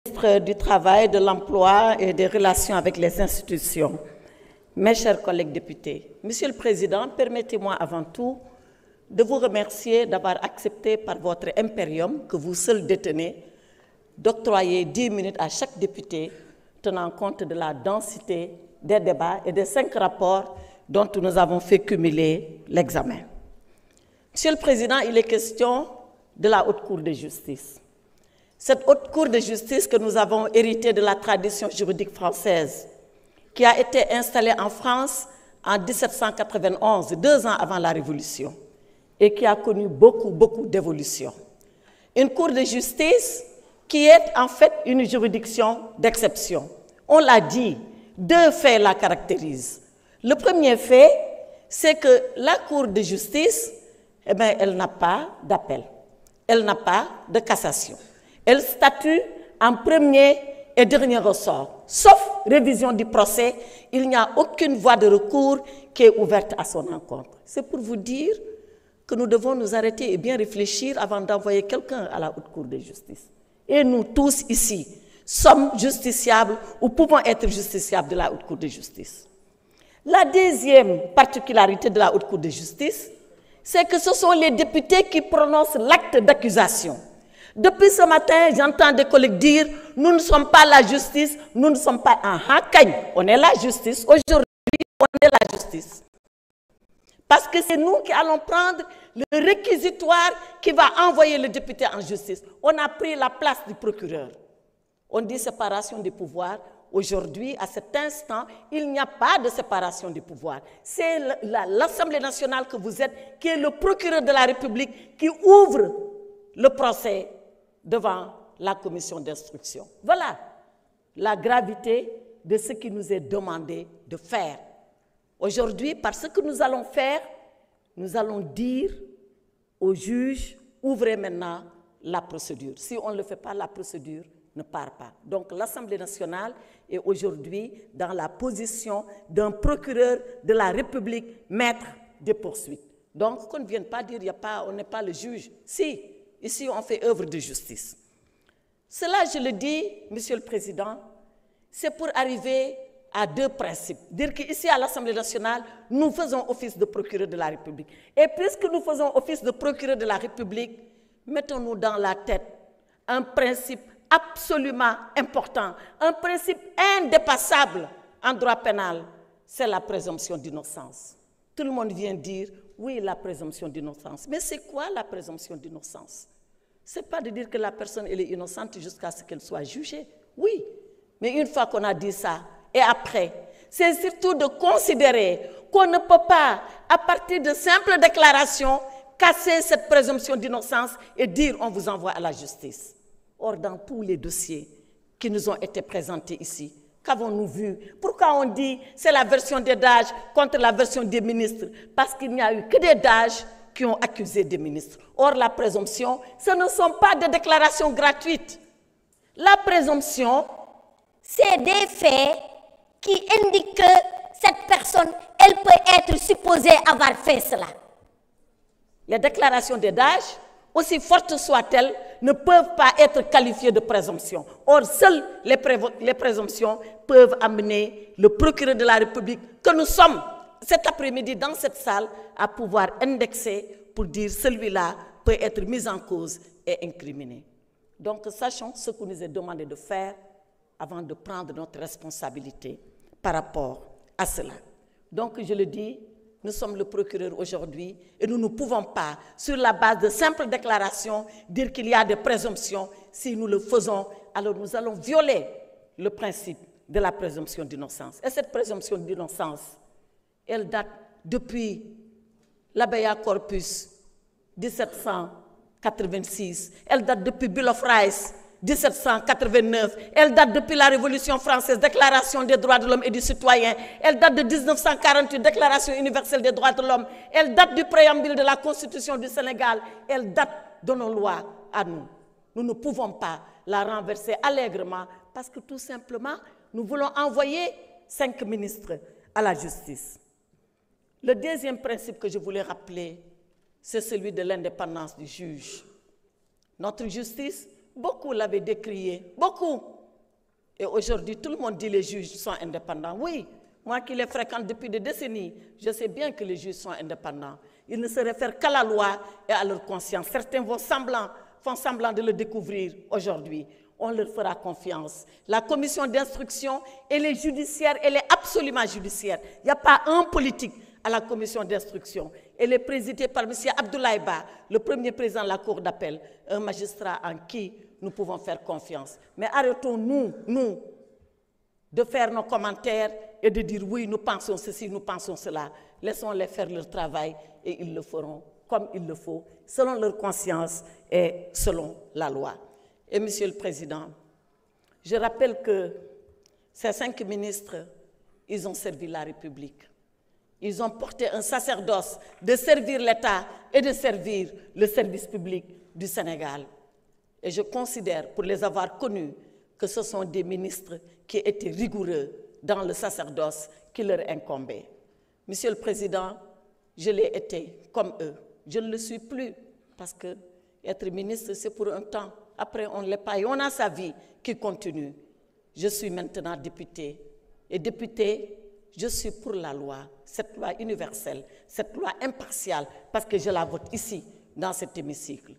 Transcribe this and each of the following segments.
Ministre du Travail, de l'Emploi et des Relations avec les institutions, mes chers collègues députés, Monsieur le Président, permettez-moi avant tout de vous remercier d'avoir accepté par votre impérium, que vous seul détenez, d'octroyer 10 minutes à chaque député, tenant compte de la densité des débats et des 5 rapports dont nous avons fait cumuler l'examen. Monsieur le Président, il est question de la Haute Cour de justice. Cette Haute Cour de justice que nous avons héritée de la tradition juridique française, qui a été installée en France en 1791, 2 ans avant la Révolution, et qui a connu beaucoup d'évolutions. Une Cour de justice qui est en fait une juridiction d'exception. On l'a dit, 2 faits la caractérisent. Le premier fait, c'est que la Cour de justice, elle n'a pas d'appel, elle n'a pas de cassation. Elle statue en premier et dernier ressort. Sauf révision du procès, il n'y a aucune voie de recours qui est ouverte à son encontre. C'est pour vous dire que nous devons nous arrêter et bien réfléchir avant d'envoyer quelqu'un à la Haute Cour de justice. Et nous tous ici sommes justiciables ou pouvons être justiciables de la Haute Cour de justice. La deuxième particularité de la Haute Cour de justice, c'est que ce sont les députés qui prononcent l'acte d'accusation. Depuis ce matin, j'entends des collègues dire « nous ne sommes pas la justice, nous ne sommes pas un hakagne, on est la justice, aujourd'hui on est la justice ». Parce que c'est nous qui allons prendre le réquisitoire qui va envoyer le député en justice. On a pris la place du procureur. On dit séparation des pouvoirs. Aujourd'hui, à cet instant, il n'y a pas de séparation des pouvoirs. C'est l'Assemblée nationale que vous êtes, qui est le procureur de la République, qui ouvre le procès devant la commission d'instruction. Voilà la gravité de ce qui nous est demandé de faire. Aujourd'hui, par ce que nous allons faire, nous allons dire aux juges, ouvrez maintenant la procédure. Si on ne le fait pas, la procédure ne part pas. Donc l'Assemblée nationale est aujourd'hui dans la position d'un procureur de la République, maître des poursuites. Donc qu'on ne vienne pas dire on n'est pas le juge. Si, ici on fait œuvre de justice. Cela, je le dis, Monsieur le Président, c'est pour arriver à 2 principes. Dire qu'ici à l'Assemblée nationale, nous faisons office de procureur de la République. Et puisque nous faisons office de procureur de la République, mettons-nous dans la tête un principe absolument important, un principe indépassable en droit pénal, c'est la présomption d'innocence. Tout le monde vient dire, oui, la présomption d'innocence. Mais c'est quoi la présomption d'innocence? Ce n'est pas de dire que la personne elle est innocente jusqu'à ce qu'elle soit jugée. Oui, mais une fois qu'on a dit ça, et après, c'est surtout de considérer qu'on ne peut pas, à partir de simples déclarations, casser cette présomption d'innocence et dire on vous envoie à la justice. Or, dans tous les dossiers qui nous ont été présentés ici, qu'avons-nous vu? Pourquoi on dit c'est la version des DAGE contre la version des ministres? Parce qu'il n'y a eu que des DAGE qui ont accusé des ministres. Or, la présomption, ce ne sont pas des déclarations gratuites. La présomption, c'est des faits qui indiquent que cette personne, elle peut être supposée avoir fait cela. Les déclarations des DAGE, aussi fortes soient-elles, ne peuvent pas être qualifiées de présomption. Or, seules les présomptions peuvent amener le procureur de la République, que nous sommes cet après-midi dans cette salle, à pouvoir indexer pour dire celui-là peut être mis en cause et incriminé. Donc, sachons ce que nous est demandé de faire avant de prendre notre responsabilité par rapport à cela. Donc, je le dis, nous sommes le procureur aujourd'hui et nous ne pouvons pas, sur la base de simples déclarations, dire qu'il y a des présomptions. Si nous le faisons, alors nous allons violer le principe de la présomption d'innocence. Et cette présomption d'innocence, elle date depuis l'Habeas Corpus 1786, elle date depuis Bill of Rights 1789, elle date depuis la Révolution française, Déclaration des droits de l'homme et du citoyen, elle date de 1948, Déclaration universelle des droits de l'homme, elle date du préambule de la Constitution du Sénégal, elle date de nos lois à nous. Nous ne pouvons pas la renverser allègrement parce que tout simplement, nous voulons envoyer 5 ministres à la justice. Le deuxième principe que je voulais rappeler, c'est celui de l'indépendance du juge. Notre justice, beaucoup l'avaient décrié, beaucoup. Et aujourd'hui, tout le monde dit que les juges sont indépendants. Oui, moi qui les fréquente depuis des décennies, je sais bien que les juges sont indépendants. Ils ne se réfèrent qu'à la loi et à leur conscience. Certains font semblant de le découvrir aujourd'hui. On leur fera confiance. La commission d'instruction, elle est judiciaire, elle est absolument judiciaire. Il n'y a pas un politique à la commission d'instruction. Elle est présidée par M. Abdoulaye Ba, le premier président de la Cour d'appel, un magistrat en qui nous pouvons faire confiance. Mais arrêtons-nous, nous, de faire nos commentaires et de dire oui, nous pensons ceci, nous pensons cela. Laissons-les faire leur travail et ils le feront comme il le faut, selon leur conscience et selon la loi. Et Monsieur le Président, je rappelle que ces 5 ministres, ils ont servi la République. Ils ont porté un sacerdoce de servir l'État et de servir le service public du Sénégal. Et je considère, pour les avoir connus, que ce sont des ministres qui étaient rigoureux dans le sacerdoce qui leur incombait. Monsieur le Président, je l'ai été comme eux. Je ne le suis plus parce que être ministre, c'est pour un temps. Après, on ne l'est pas et on a sa vie qui continue. Je suis maintenant député. Et député, je suis pour la loi, cette loi universelle, cette loi impartiale, parce que je la vote ici, dans cet hémicycle.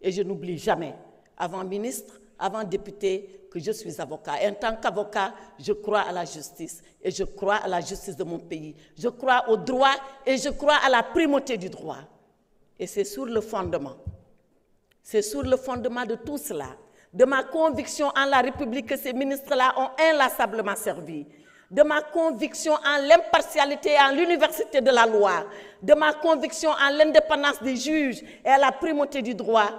Et je n'oublie jamais, avant ministre, avant député, que je suis avocat. Et en tant qu'avocat, je crois à la justice. Et je crois à la justice de mon pays. Je crois au droit et je crois à la primauté du droit. Et c'est sur le fondement. C'est sur le fondement de tout cela, de ma conviction en la République que ces ministres-là ont inlassablement servi, de ma conviction en l'impartialité et en l'université de la loi, de ma conviction en l'indépendance des juges et à la primauté du droit,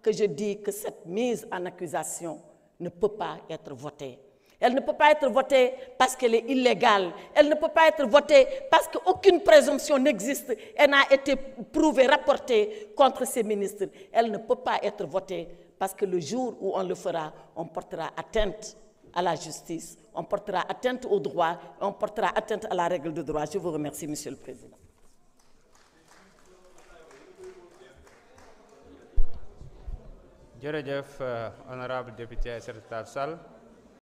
que je dis que cette mise en accusation ne peut pas être votée. Elle ne peut pas être votée parce qu'elle est illégale. Elle ne peut pas être votée parce qu'aucune présomption n'existe et n'a été prouvée, rapportée contre ces ministres. Elle ne peut pas être votée parce que le jour où on le fera, on portera atteinte à la justice, on portera atteinte au droit, on portera atteinte à la règle de droit. Je vous remercie, Monsieur le Président. Jërëjëf honorable député Aïssata Tall Sall